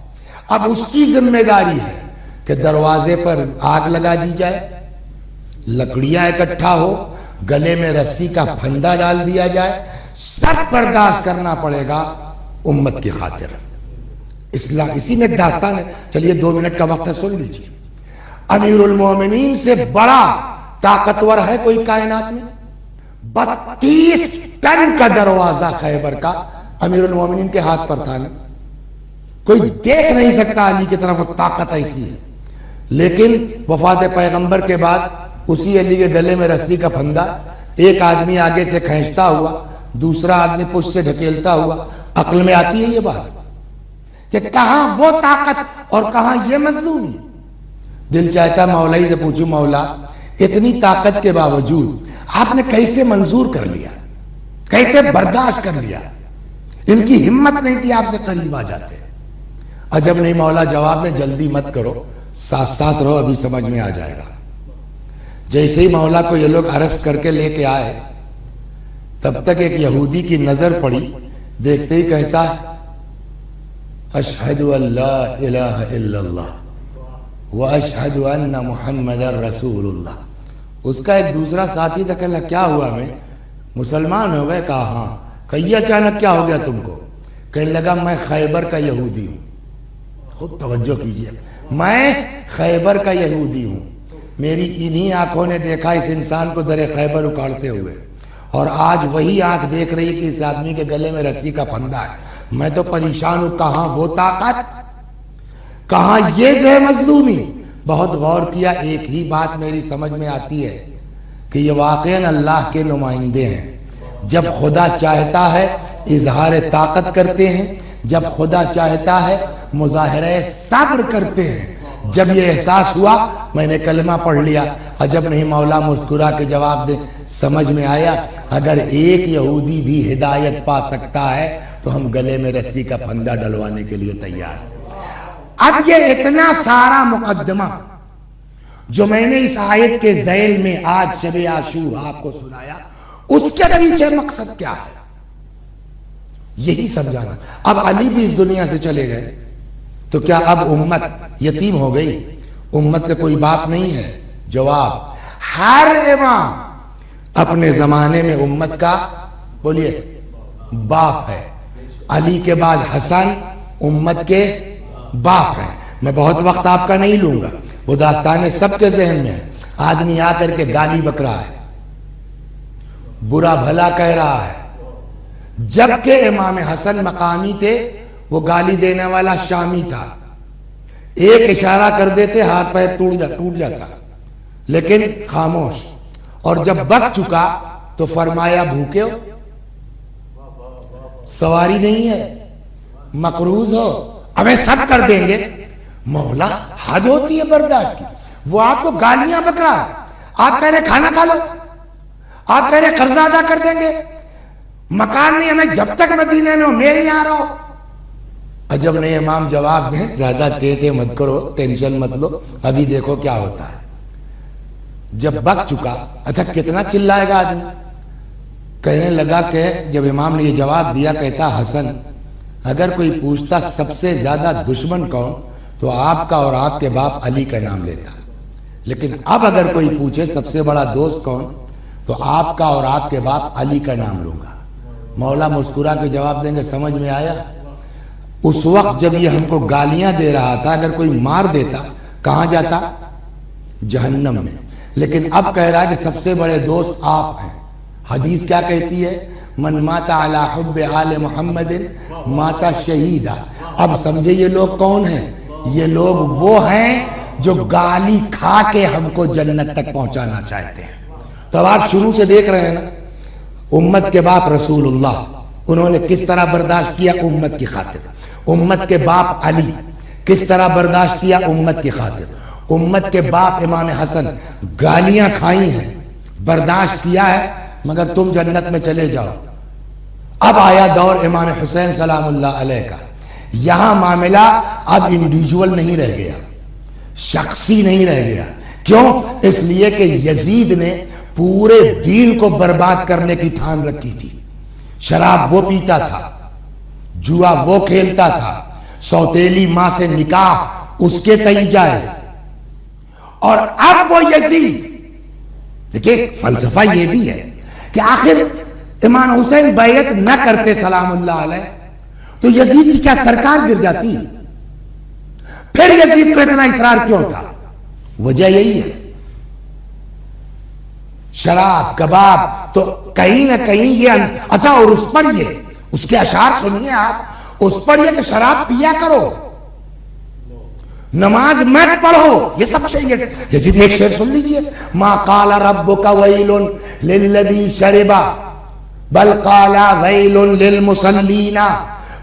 اب اس کی ذمہ داری ہے کہ دروازے پر آگ لگا دی جائے، لکڑیاں اکٹھا ہو، گلے میں رسی کا پھندا ڈال دیا جائے، سب برداشت کرنا پڑے گا امت کی خاطر. اسلام اسی میں ایک داستان ہے، چلیے 2 منٹ کا وقت ہے، سن لیجیے. امیر المومنین سے بڑا طاقتور ہے کوئی کائنات میں؟ 32 ٹن کا دروازہ خیبر کا امیر المومنین کے ہاتھ پر تھا نا. کوئی دیکھ نہیں سکتا علی کی طرف، وہ طاقت ایسی ہے. لیکن وفات پیغمبر کے بعد اسی علی کے گلے میں رسی کا پھندا، ایک آدمی آگے سے کھینچتا ہوا، دوسرا آدمی پشت سے ڈھکیلتا ہوا. عقل میں آتی ہے یہ بات کہ کہاں وہ طاقت اور کہاں یہ مظلومی؟ دل چاہتا مولا ہی سے پوچھو، مولا اتنی طاقت کے باوجود آپ نے کیسے منظور کر لیا، کیسے برداشت کر لیا؟ ان کی ہمت نہیں تھی آپ سے قریب آ جاتے. عجب نہیں مولا جواب میں جلدی مت کرو، ساتھ ساتھ رہو، ابھی سمجھ میں آ جائے گا. جیسے ہی مولا کو یہ لوگ ارسٹ کر کے لے کے آئے، تب تک ایک یہودی کی نظر پڑی، دیکھتے ہی کہتا ہے اشہد ان لا الہ الا اللہ واشہد ان محمد رسول اللہ. اس کا ایک دوسرا ساتھی تھا، کہا کیا ہوا میں مسلمان ہو گئے؟ کہا ہاں. کہیے اچانک کیا ہو گیا تم کو؟ کہنے لگا میں خیبر کا یہودی ہوں. خوب توجہ کیجئے، میں خیبر کا یہودی ہوں. میری انہی آنکھوں نے دیکھا اس انسان کو در خیبر اکاڑتے ہوئے، اور آج وہی آنکھ دیکھ رہی کہ اس آدمی کے گلے میں رسی کا پھندا ہے. میں تو پریشان ہوں، کہاں وہ طاقت، کہاں یہ جو ہے مظلومی. بہت غور کیا، ایک ہی بات میری سمجھ میں آتی ہے کہ یہ واقعاً اللہ کے نمائندے ہیں. جب خدا چاہتا ہے اظہار طاقت کرتے ہیں، جب خدا چاہتا ہے مظاہرہ صبر کرتے ہیں. جب یہ احساس ہوا میں نے کلمہ پڑھ لیا، عجب نہیں مولا مسکرا کے جواب دے. سمجھ میں آیا اگر ایک یہودی بھی ہدایت پا سکتا ہے تو ہم گلے میں رسی کا پھندا ڈلوانے کے لیے تیار ہیں. اب یہ اتنا سارا مقدمہ جو میں نے اس آیت کے ذیل میں آج شب عاشور آپ کو سنایا، اس کے پیچھے مقصد کیا ہے یہی سمجھانا. اب علی بھی اس دنیا سے چلے گئے تو کیا اب امت یتیم ہو گئی؟ امت کا کوئی باپ نہیں ہے؟ جواب، ہر امام اپنے زمانے میں امت کا بولیے باپ ہے. علی کے بعد حسن امت کے باپ ہیں. میں بہت وقت آپ کا نہیں لوں گا، وہ داستانیں سب کے ذہن میں ہے. آدمی آ کر کے گالی بک رہا ہے، برا بھلا کہہ رہا ہے، جبکہ امام حسن مقامی تھے، وہ گالی دینے والا شامی تھا. ایک اشارہ کر دیتے ہاتھ پیر ٹوٹ جاتا، لیکن خاموش. اور جب بک چکا تو فرمایا بھوکے ہو، سواری نہیں ہے، مقروض ہو، ہمیں سب کر دیں گے. مولا حد ہوتی ہے برداشت کی. وہ آپ کو گالیاں بک رہا ہے، آپ کہہ رہے کھانا کھا لو، آپ کہہ رہے قرضہ ادا کر دیں گے، مکان نہیں ہمیں جب تک مدینے میں ہو میرے یہاں رہو. عجب نہیں امام جواب دیں، زیادہ ٹیٹے مت کرو، ٹینشن مت لو، ابھی دیکھو کیا ہوتا ہے۔ جب بک چکا، اچھا کتنا چلائے گا آدمی؟ کہنے لگا کہ جب امام نے یہ جواب دیا، کہتا حسن اگر کوئی پوچھتا سب سے زیادہ دشمن کون تو آپ کا اور آپ کے باپ علی کا نام لیتا، لیکن اب اگر کوئی پوچھے سب سے بڑا دوست کون تو آپ کا اور آپ کے باپ علی کا نام لوں گا۔ مولا مسکرا کے جواب دیں گے، سمجھ میں آیا؟ اس وقت جب یہ ہم کو گالیاں دے رہا تھا، اگر کوئی مار دیتا کہاں جاتا؟ جہنم میں، لیکن اب کہہ رہا ہے کہ سب سے بڑے دوست آپ ہیں۔ حدیث کیا کہتی ہے؟ من مات علی حب آل محمد مات شہیدا۔ اب سمجھے یہ لوگ کون ہیں؟ یہ لوگ وہ ہیں جو گالی کھا کے ہم کو جنت تک پہنچانا چاہتے ہیں۔ تو اب آپ شروع سے دیکھ رہے ہیں نا، امت کے باپ رسول اللہ، انہوں نے کس طرح برداشت کیا امت کی خاطر۔ امت کے باپ علی کس طرح برداشت کیا امت کی خاطر۔ امت کے باپ امام حسن گالیاں کھائی ہیں، برداشت کیا ہے، مگر تم جنت میں چلے جاؤ۔ اب آیا دور امام حسین سلام اللہ علیہ کا، یہاں معاملہ اب انڈیویجول نہیں رہ گیا، شخصی نہیں رہ گیا۔ کیوں؟ اس لیے کہ یزید نے پورے دین کو برباد کرنے کی ٹھان رکھی تھی۔ شراب وہ پیتا تھا، جوا وہ کھیلتا تھا، سوتیلی ماں سے نکاح اس کے تئیں جائز، اور اب وہ یزید، دیکھیں فلسفہ یہ بھی ہے کہ آخر امام حسین بیعت نہ کرتے سلام اللہ علیہ تو یزید کی کیا سرکار گر جاتی؟ پھر یزید کو اتنا اصرار کیوں تھا؟ وجہ یہی ہے، شراب کباب تو کہیں نہ کہیں یہ اچھا، اور اس پر یہ اس کے اشعار سنیے آپ، اس پر یہ کہ شراب پیا کرو، نماز مت پڑھو، یہ سب شیء۔ یزید ایک شعر سن لیجئے، ما قال ربک ویل للذی شربا بل قال ویل للمصلین۔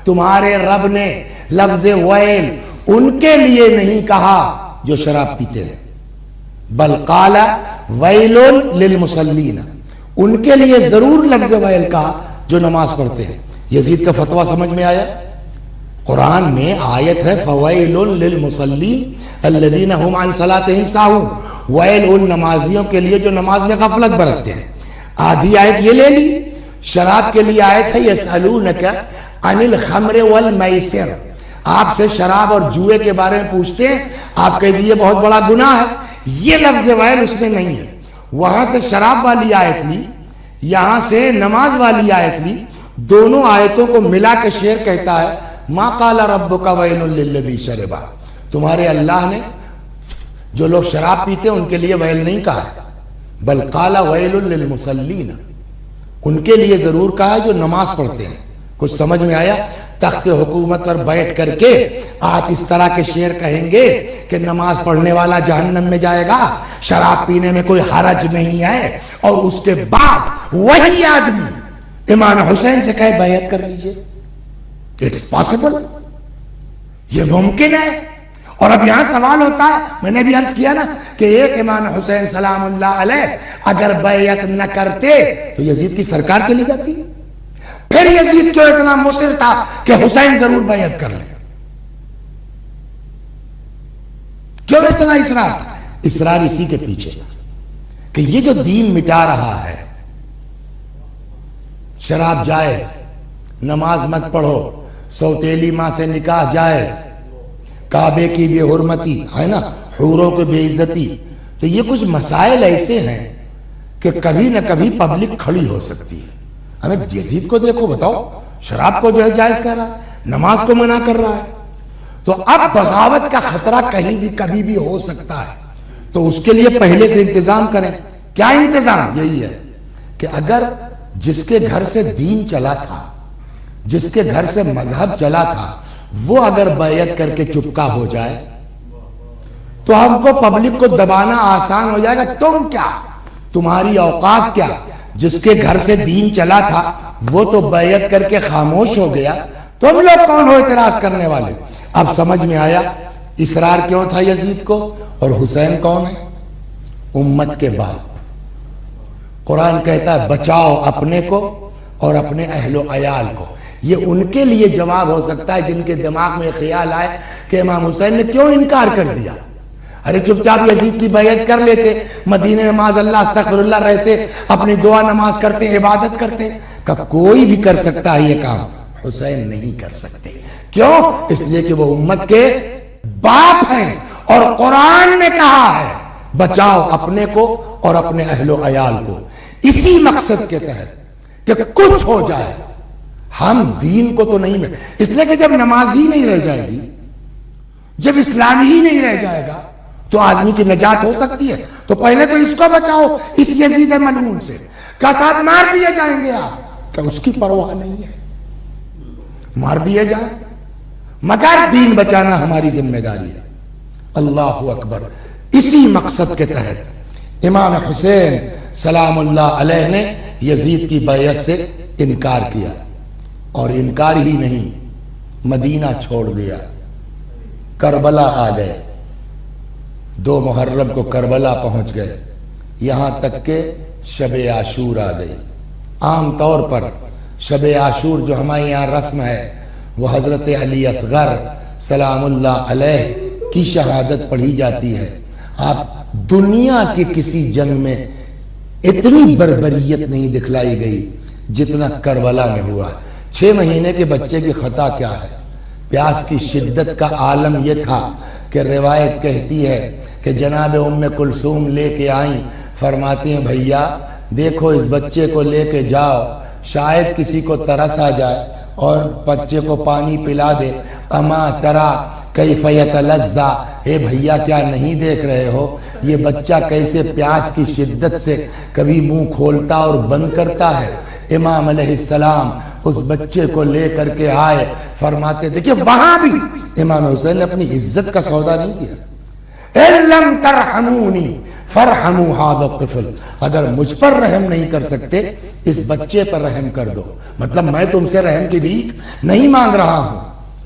تمہارے رب نے لفظ ویل ان کے لیے نہیں کہا جو شراب پیتے ہیں، بل قال ویل للمصلین، ان کے لیے ضرور لفظ ویل کہا جو نماز پڑھتے ہیں۔ یزید کا فتویٰ سمجھ میں آیا؟ قرآن میں آیت ہے فویل للمصلین الذین هم عن صلاتهم ساہون، ویل ان نمازیوں کے لیے جو نماز میں غفلت برتتے ہیں۔ آدھی آیت یہ لے لی، شراب کے لیے آیت ہے یسألونک عن الخمر والمیسر، آپ سے شراب اور جوئے کے بارے میں پوچھتے ہیں، آپ کہہ دیجئے بہت بڑا گناہ ہے، یہ لفظ ویل اس میں نہیں ہے۔ وہاں سے شراب والی آیت لی، یہاں سے نماز والی آیت لی، دونوں آیتوں کو ملا کے شعر کہتا ہے ما قال ربک ویل للذی شربا، تمہارے اللہ نے جو لوگ شراب پیتے ہیں ان کے لیے ویل نہیں کہا ہے، بل قال ویل للمصلین، ان کے لیے ضرور کہا ہے جو نماز پڑھتے ہیں۔ کچھ سمجھ میں آیا؟ تخت حکومت پر بیٹھ کر کے آپ اس طرح کے شعر کہیں گے کہ نماز پڑھنے والا جہنم میں جائے گا، شراب پینے میں کوئی حرج نہیں ہے، اور اس کے بعد وہی آدمی امام حسین سے کہے بیعت کر لیجئے، اٹس پاسبل، یہ ممکن ہے۔ اور اب یہاں سوال ہوتا ہے، میں نے بھی عرض کیا نا کہ ایک امام حسین سلام اللہ علیہ اگر بیعت نہ کرتے تو یزید کی سرکار چلی جاتی، پھر یزید کیوں اتنا مصر تھا کہ حسین ضرور بیعت کر لیں؟ کیوں اتنا اصرار تھا؟ اصرار اسی کے پیچھے تھا کہ یہ جو دین مٹا رہا ہے، شراب جائز، نماز مت پڑھو، سوتیلی ماں سے نکاح جائز، کعبے کی بے حرمتی ہے نا، حوروں کو بے عزتی، تو یہ کچھ مسائل ایسے ہیں کہ کبھی نہ کبھی پبلک کھڑی ہو سکتی ہے۔ ہمیں یزید کو دیکھو، بتاؤ شراب کو جو ہے جائز کر رہا ہے، نماز کو منع کر رہا ہے، تو اب بغاوت کا خطرہ کہیں بھی کبھی بھی ہو سکتا ہے، تو اس کے لیے پہلے سے انتظام کریں۔ کیا انتظام؟ یہی ہے کہ اگر جس کے گھر سے دین چلا تھا، جس کے گھر سے مذہب چلا تھا، وہ اگر بیعت کر کے چپکا ہو جائے تو ہم کو پبلک کو دبانا آسان ہو جائے گا۔ تم کیا، تمہاری اوقات کیا، جس کے گھر سے دین چلا تھا وہ تو بیعت کر کے خاموش ہو گیا، تم لوگ کون ہو اعتراض کرنے والے؟ اب سمجھ میں آیا اصرار کیوں تھا یزید کو، اور حسین کون ہے؟ امت کے باپ۔ قرآن کہتا ہے بچاؤ اپنے کو اور اپنے اہل و عیال کو۔ یہ ان کے لیے جواب ہو سکتا ہے جن کے دماغ میں خیال آئے کہ امام حسین نے کیوں انکار کر دیا. ارے چپ چاپ یزید کی بیعت کر لیتے, مدینے میں معاذ اللہ استغفر اللہ رہتے, اپنی دعا نماز کرتے, عبادت کرتے. کہ کوئی بھی کر سکتا ہے یہ کام, حسین نہیں کر سکتے. کیوں؟ اس لیے کہ وہ امت کے باپ ہیں, اور قرآن نے کہا ہے بچاؤ اپنے کو اور اپنے اہل و عیال کو, اسی مقصد کے تحت کہ کچھ ہو جائے. ہم دین کو تو نہیں, اس لیے کہ جب نماز ہی نہیں رہ جائے گی, جب اسلام ہی نہیں رہ جائے گا تو آدمی کی نجات ہو سکتی ہے. تو پہلے تو اس کو بچاؤ اس یزید ملعون سے. کا ساتھ مار دیے جائیں گے آپ, کہ اس کی پرواہ نہیں ہے, مار دیے جائیں, مگر دین بچانا ہماری ذمہ داری ہے. اللہ اکبر. اسی مقصد کے تحت امام حسین سلام اللہ علیہ نے یزید کی بیعت سے انکار کیا, اور انکار ہی نہیں, مدینہ چھوڑ دیا, کربلا آ گئے. 2 محرم کو کربلا پہنچ گئے, یہاں تک کہ شب عاشور آ گئی. عام طور پر شب عاشور جو ہمارے یہاں رسم ہے وہ حضرت علی اصغر سلام اللہ علیہ کی شہادت پڑھی جاتی ہے. آپ دنیا کی کسی جنگ میں اتنی بربریت نہیں دکھلائی گئی جتنا کربلا میں ہوا. 6 مہینے کے بچے کی خطا کیا ہے؟ پیاس کی شدت کا عالم یہ تھا کہ روایت کہتی ہے کہ جناب ام کلثوم لے کے آئیں, فرماتی ہیں بھیا دیکھو اس بچے کو لے کے جاؤ, شاید کسی کو ترس آ جائے اور بچے کو پانی پلا دے. اما ترا کیف یتلذا, اے بھیا کیا نہیں دیکھ رہے ہو یہ بچہ کیسے پیاس کی شدت سے کبھی منہ کھولتا اور بند کرتا ہے. امام علیہ السلام اس بچے کو لے کر کے آئے, فرماتے دیکھیں وہاں بھی امام حسین نے اپنی عزت کا سودا نہیں کیا. اِن لَمْ تَرْحَمُونِي فَارْحَمُوا هَذَا الطِّفْلَ, اگر مجھ پر رحم نہیں کر سکتے اس بچے پر رحم کر دو. مطلب میں تم سے رحم کی بھیک نہیں مانگ رہا ہوں.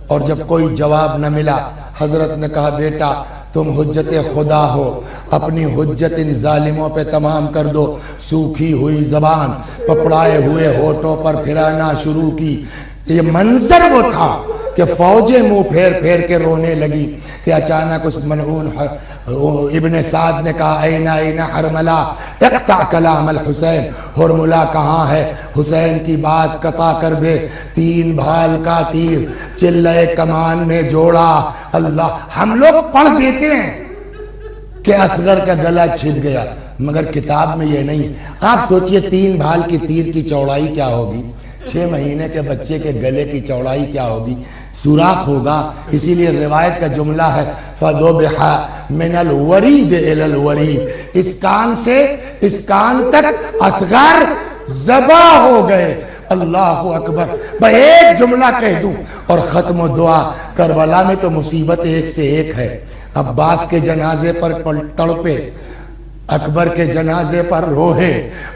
اور جب کوئی جواب نہ ملا, حضرت نے کہا بیٹا تم حجت خدا ہو, اپنی حجت ان ظالموں پہ تمام کر دو. سوکھی ہوئی زبان پپڑائے ہوئے ہونٹوں پر پھرانا شروع کی. یہ منظر وہ تھا کہ فوجیں منہ پھیر پھیر کے رونے لگی کہ اچانک اس ملعون ابن سعد نے کہا این حرملہ اقطع کلام الحسین, حرملہ کہاں ہے, حسین کی بات قطع کر دے. 3 بھال کا تیر چلے کمان میں جوڑا. اللہ, ہم لوگ پڑھ دیتے ہیں کہ اصغر کا گلا چھپ گیا, مگر کتاب میں یہ نہیں. آپ سوچئے 3 بھال کی تیر کی چوڑائی کیا ہوگی, 6 مہینے کے بچے کے گلے کی چوڑائی کیا ہوگی, سوراخ ہوگا. اسی لیے روایت کا جملہ ہے فَذُبِحَ مِنَ الْوَرِيدِ إِلَى الْوَرِيدِ, اس کان سے اس کان تک اصغر ذبح ہو گئے. اللہ اکبر. میں ایک جملہ کہہ دوں اور ختم و دعا. کربلا میں تو مصیبت ایک سے ایک ہے. عباس کے جنازے پر تڑپے, اکبر کے جنازے پر روہے,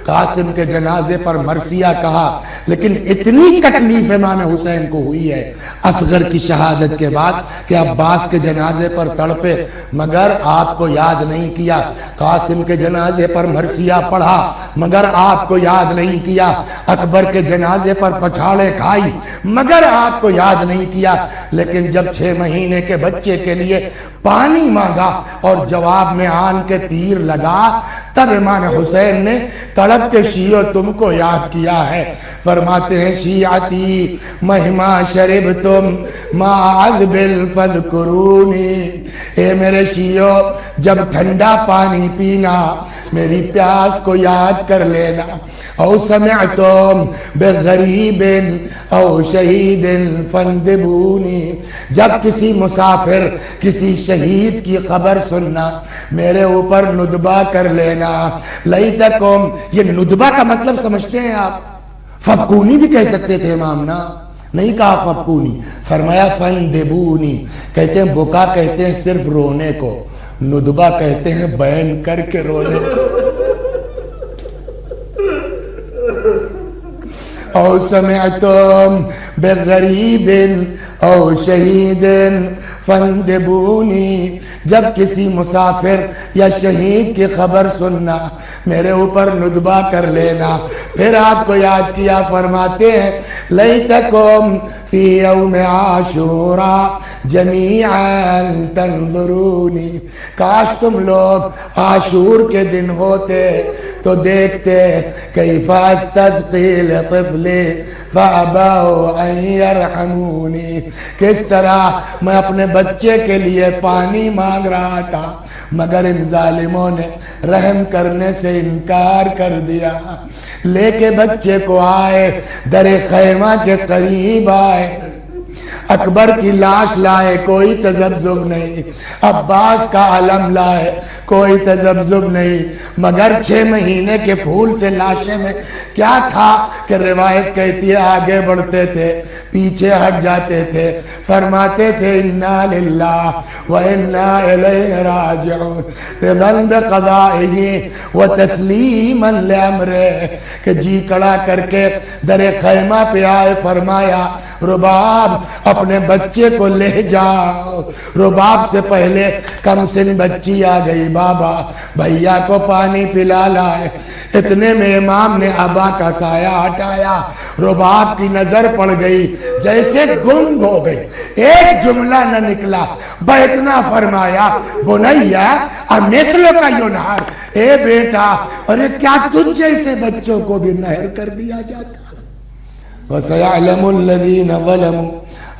قاسم کے جنازے پر مرثیہ کہا, لیکن اتنی تکلیف امام حسین کو ہوئی ہے اصغر کی شہادت کے بعد کہ عباس کے جنازے پر تڑپے مگر آپ کو یاد نہیں کیا. قاسم کے جنازے پر مرثیہ پڑھا مگر آپ کو یاد نہیں کیا. اکبر کے جنازے پر پچھاڑے کھائی مگر آپ کو یاد نہیں کیا. لیکن جب 6 مہینے کے بچے کے لیے پانی مانگا اور جواب میں آن کے تیر لگا, تب امام حسین نے تڑپ کے شیعو تم کو یاد کیا ہے. فرماتے ہیں شیعتی مہما شرب تم ما عذب فذکرونی, اے میرے شیعو جب ٹھنڈا پانی پینا میری پیاس کو یاد کر لینا. او سمعتم بغریب او شہید فاندبونی, جب کسی مسافر کسی شہید کی خبر سننا میرے اوپر ندبہ کر لینا. لیتکم, یہ ندبہ کا مطلب سمجھتے ہیں آپ؟ فبکونی بھی کہہ سکتے تھے امام نا, نہیں کہا فبکونی, فرمایا فاندبونی. کہتے ہیں بکا کہتے ہیں صرف رونے کو, ندبہ کہتے ہیں بیان کر کے رونے کو. او سمعتم بغریب او شہید فندبونی، جب کسی مسافر یا شہید کی خبر سننا میرے اوپر ندبہ کر لینا۔ پھر آپ کو یاد کیا، فرماتے ہیں لیتکم فی یوم عاشوراء جمیعا تنظرونی، کاش تم لوگ عاشور کے دن ہوتے تو دیکھتے کیف استسقی لطفلی فابوا ان یرحمونی، کس طرح میں اپنے بچے کے لیے پانی مانگ رہا تھا مگر ان ظالموں نے رحم کرنے سے انکار کر دیا۔ لے کے بچے کو آئے، در خیمہ کے قریب آئے، اکبر کی لاش لائے، کوئی تذبذب نہیں، عباس کا علم لائے، کوئی تذبذب نہیں، مگر 6 مہینے کے پھول سے لاشے میں کیا تھا کہ روایت کہتی ہے آگے بڑھتے تھے پیچھے ہٹ جاتے تھے، فرماتے تھے انا للہ وانا الیہ راجعون، رضا بقضائہ وتسلیما لامرہ، کہ جی کڑا کر کے در خیمہ پہ آئے، فرمایا رباب اپنے بچے کو لے جاؤ۔ رباب سے پہلے کم سن بچی آ گئی، بابا بھیا کو پانی پلا لائے۔ اتنے میں امام نے ابا کا سایہ ہٹایا، رباب کی نظر پڑ گئی، جیسے گنگ ہو گئی، ایک جملہ نہ نکلا، اتنا فرمایا بنیا امثل کا ینہر، اے بیٹا، ارے کیا تجھ جیسے بچوں کو بھی نہر کر دیا جاتا؟ وَسَيَعْلَمُ الَّذِينَ ظَلَمُوا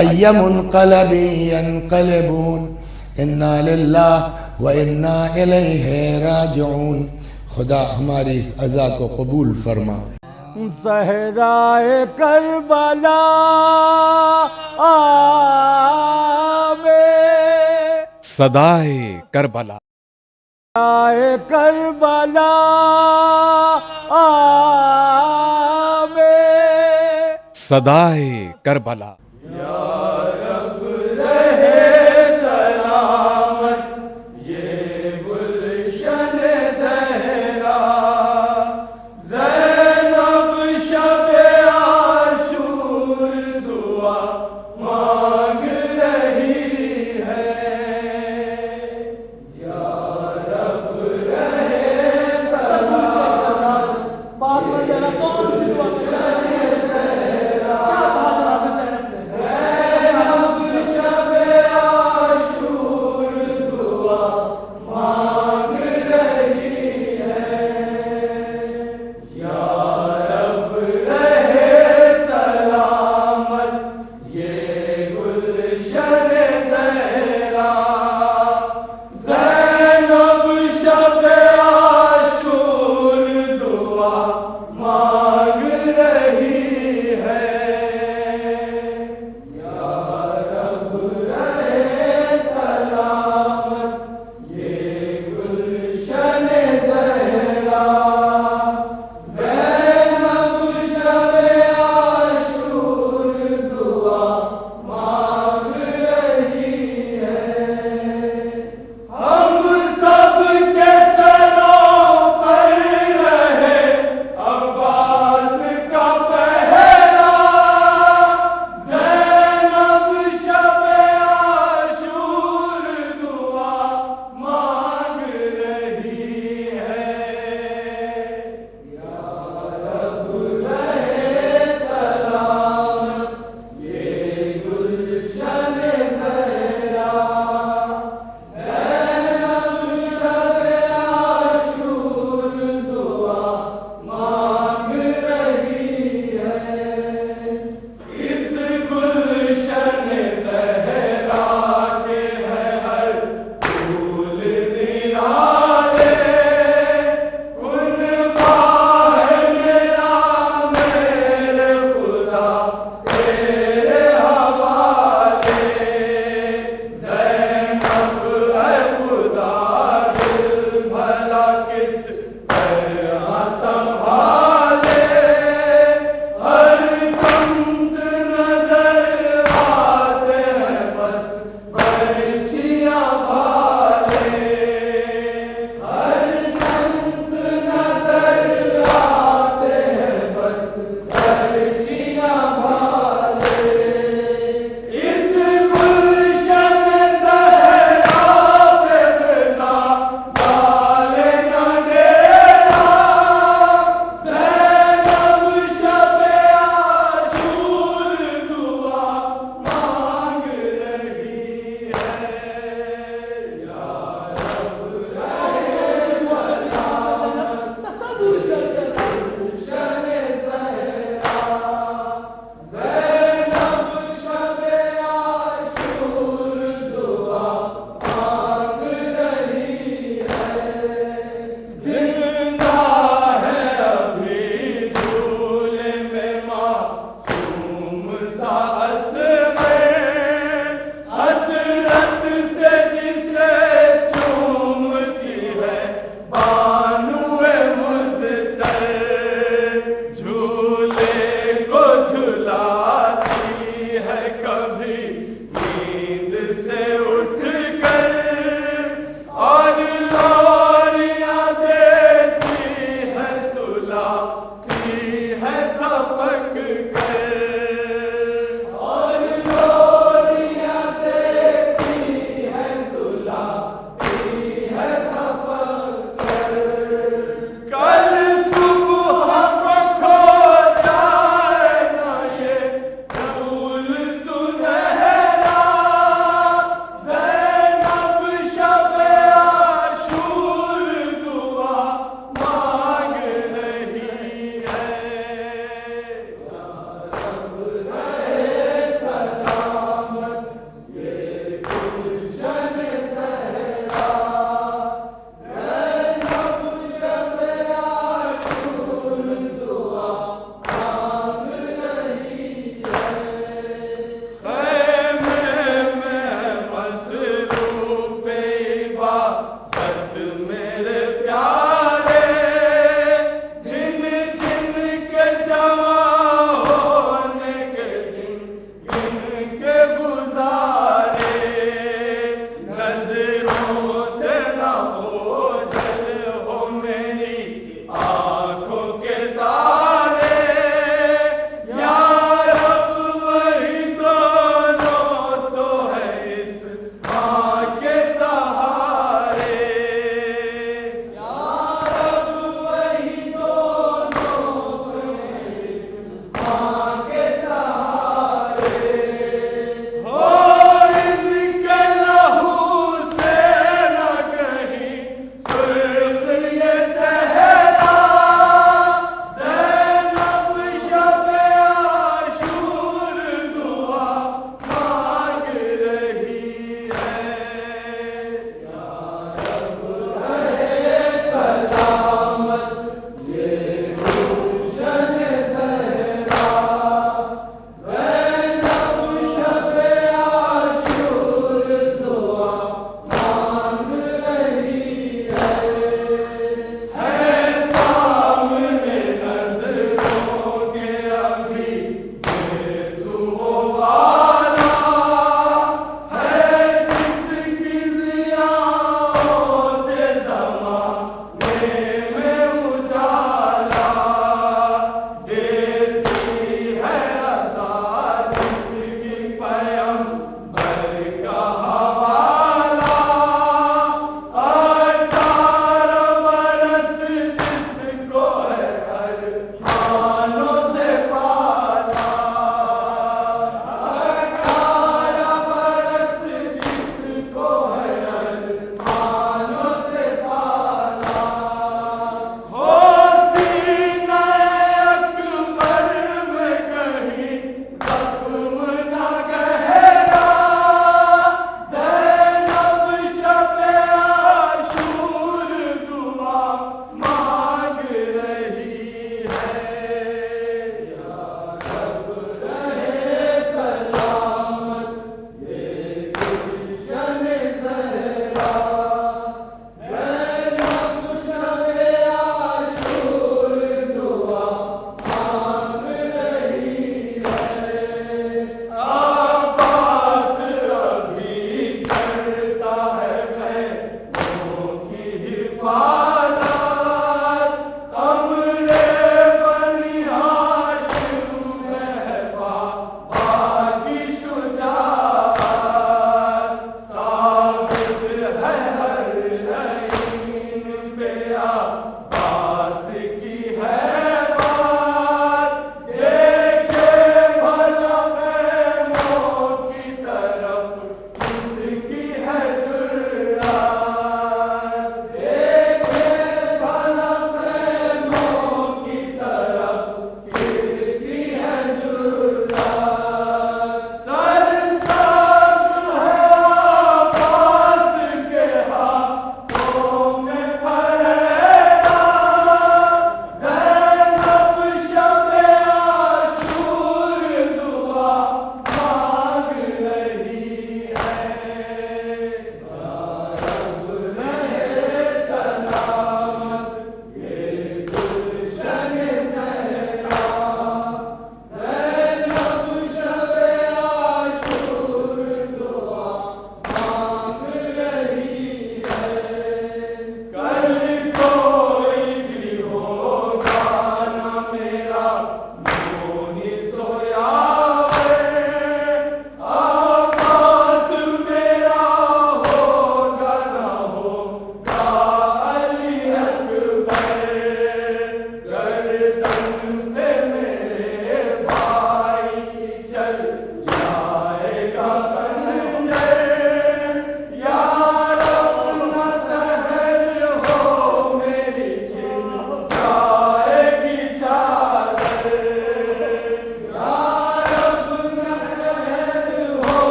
أَيَّ مُنْقَلَبٍ يَنْقَلِبُونَ اِنَّا لِلَّهِ وَإِنَّا إِلَيْهِ رَاجِعُونَ۔ خدا ہماری اس عزا کو قبول فرما۔ صحرائے کربلا میں، صدائے کربلا، صحرائے کربلا میں، صدائے کربلا، میں اجالا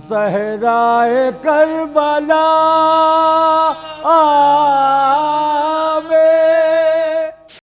صحرائے کربلا میں